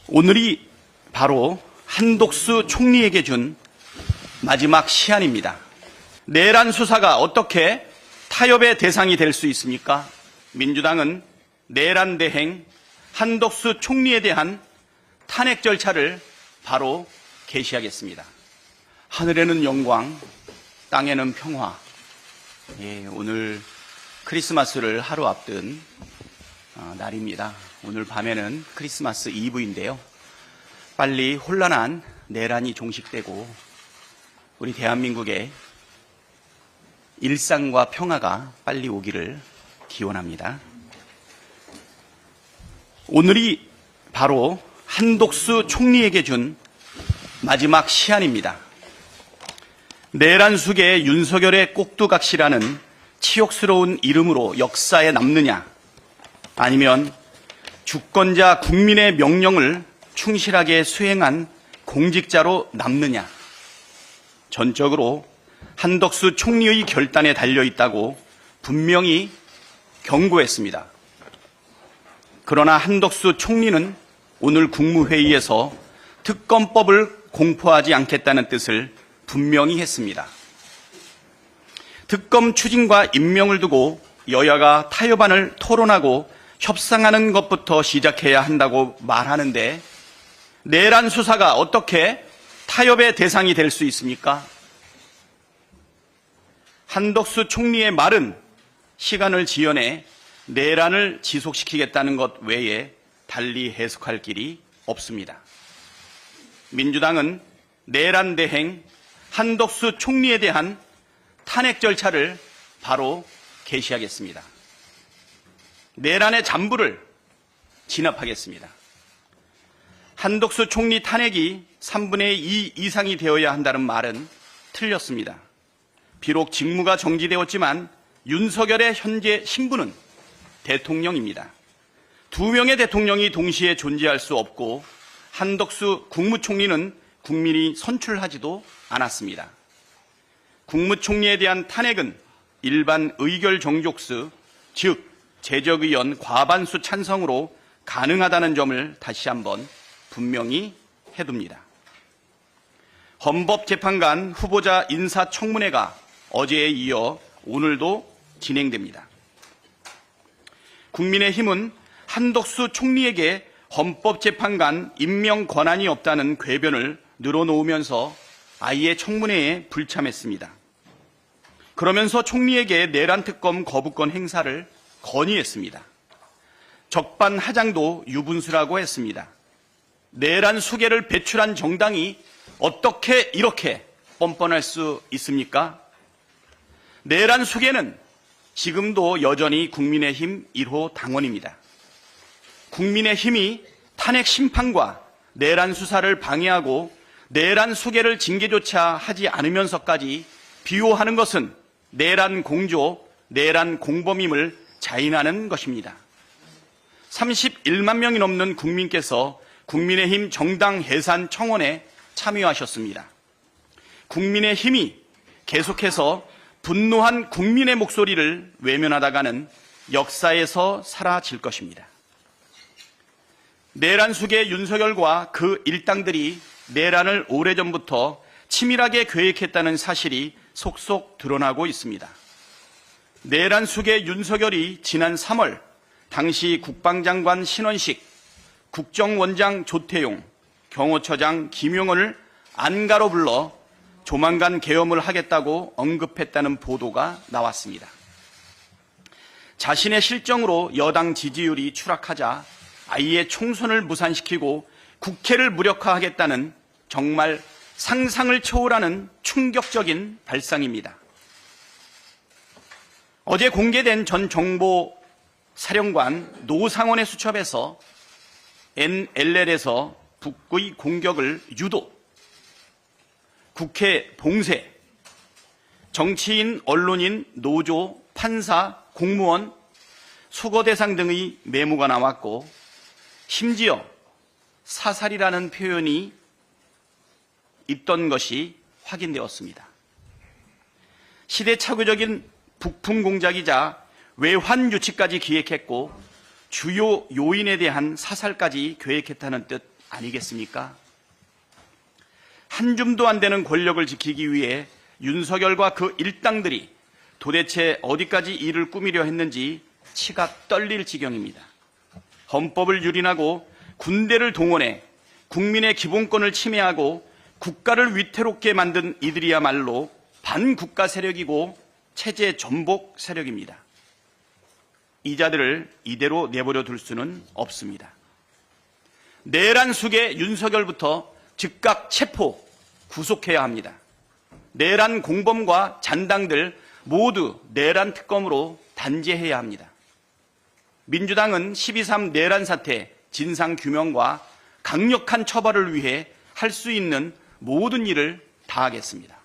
오늘이 바로 한독수 총리에게 준 마지막 시한입니다. 내란 수사가 어떻게 타협의 대상이 될 수 있습니까? 민주당은 내란 대행 한독수 총리에 대한 탄핵 절차를 바로 개시하겠습니다. 하늘에는 영광, 땅에는 평화. 오늘 크리스마스를 하루 앞둔 날입니다. 오늘 밤에는 크리스마스 이브인데요. 빨리 혼란한 내란이 종식되고 우리 대한민국의 일상과 평화가 빨리 오기를 기원합니다. 오늘이 바로 한독수 총리에게 준 마지막 시한입니다. 내란 숙의 윤석열의 꼭두각시라는 치욕스러운 이름으로 역사에 남느냐, 아니면 주권자 국민의 명령을 충실하게 수행한 공직자로 남느냐, 전적으로 한독수 총리의 결단에 달려있다고 분명히 경고했습니다. 그러나 한독수 총리는 오늘 국무회의에서 특검법을 공포하지 않겠다는 뜻을 분명히 했습니다. 특검 추진과 임명을 두고 여야가 타협안을 토론하고 협상하는 것부터 시작해야 한다고 말하는데, 내란 수사가 어떻게 타협의 대상이 될 수 있습니까? 한독수 총리의 말은 시간을 지연해 내란을 지속시키겠다는 것 외에 달리 해석할 길이 없습니다. 민주당은 내란 대행 한독수 총리에 대한 탄핵 절차를 바로 개시하겠습니다. 내란의 잔부를 진압하겠습니다. 한독수 총리 탄핵이 3분의 2 이상이 되어야 한다는 말은 틀렸습니다. 비록 직무가 정지되었지만 윤석열의 현재 신분은 대통령입니다. 2명의 대통령이 동시에 존재할 수 없고 한독수 국무총리는 국민이 선출하지도 않았습니다. 국무총리에 대한 탄핵은 일반 의결 정족수, 즉 제적의원 과반수 찬성으로 가능하다는 점을 다시 한번 분명히 해둡니다. 헌법재판관 후보자 인사청문회가 어제에 이어 오늘도 진행됩니다. 국민의힘은 한독수 총리에게 헌법재판관 임명 권한이 없다는 궤변을 늘어놓으면서 아예 청문회에 불참했습니다. 그러면서 총리에게 내란특검 거부권 행사를 건의했습니다. 적반하장도 유분수라고 했습니다. 내란 수괴를 배출한 정당이 어떻게 이렇게 뻔뻔할 수 있습니까? 내란 수괴는 지금도 여전히 국민의힘 1호 당원입니다. 국민의힘이 탄핵 심판과 내란 수사를 방해하고 내란 수괴를 징계조차 하지 않으면서까지 비호하는 것은 내란 공조, 내란 공범임을 자인하는 것입니다. 31만 명이 넘는 국민께서 국민의힘 정당 해산 청원에 참여하셨습니다. 국민의힘이 계속해서 분노한 국민의 목소리를 외면하다가는 역사에서 사라질 것입니다. 내란 숙의 윤석열과 그 일당들이 내란을 오래전부터 치밀하게 계획했다는 사실이 속속 드러나고 있습니다. 내란 숙의 윤석열이 지난 3월 당시 국방장관 신원식, 국정원장 조태용, 경호처장 김용원을 안가로 불러 조만간 계엄을 하겠다고 언급했다는 보도가 나왔습니다. 자신의 실정으로 여당 지지율이 추락하자 아예 총선을 무산시키고 국회를 무력화하겠다는 정말 상상을 초월하는 충격적인 발상입니다. 어제 공개된 전 정보사령관 노상원의 수첩에서 NLL에서 북의 공격을 유도, 국회 봉쇄, 정치인, 언론인, 노조, 판사, 공무원, 수거 대상 등의 메모가 나왔고, 심지어 사살이라는 표현이 있던 것이 확인되었습니다. 시대착오적인 북풍 공작이자 외환 유치까지 기획했고 주요 요인에 대한 사살까지 계획했다는 뜻 아니겠습니까? 한 줌도 안 되는 권력을 지키기 위해 윤석열과 그 일당들이 도대체 어디까지 일을 꾸미려 했는지 치가 떨릴 지경입니다. 헌법을 유린하고 군대를 동원해 국민의 기본권을 침해하고 국가를 위태롭게 만든 이들이야말로 반국가 세력이고 체제 전복 세력입니다. 이 자들을 이대로 내버려 둘 수는 없습니다. 내란 숙의 윤석열부터 즉각 체포, 구속해야 합니다. 내란 공범과 잔당들 모두 내란 특검으로 단죄해야 합니다. 민주당은 12.3 내란 사태 진상 규명과 강력한 처벌을 위해 할 수 있는 모든 일을 다하겠습니다.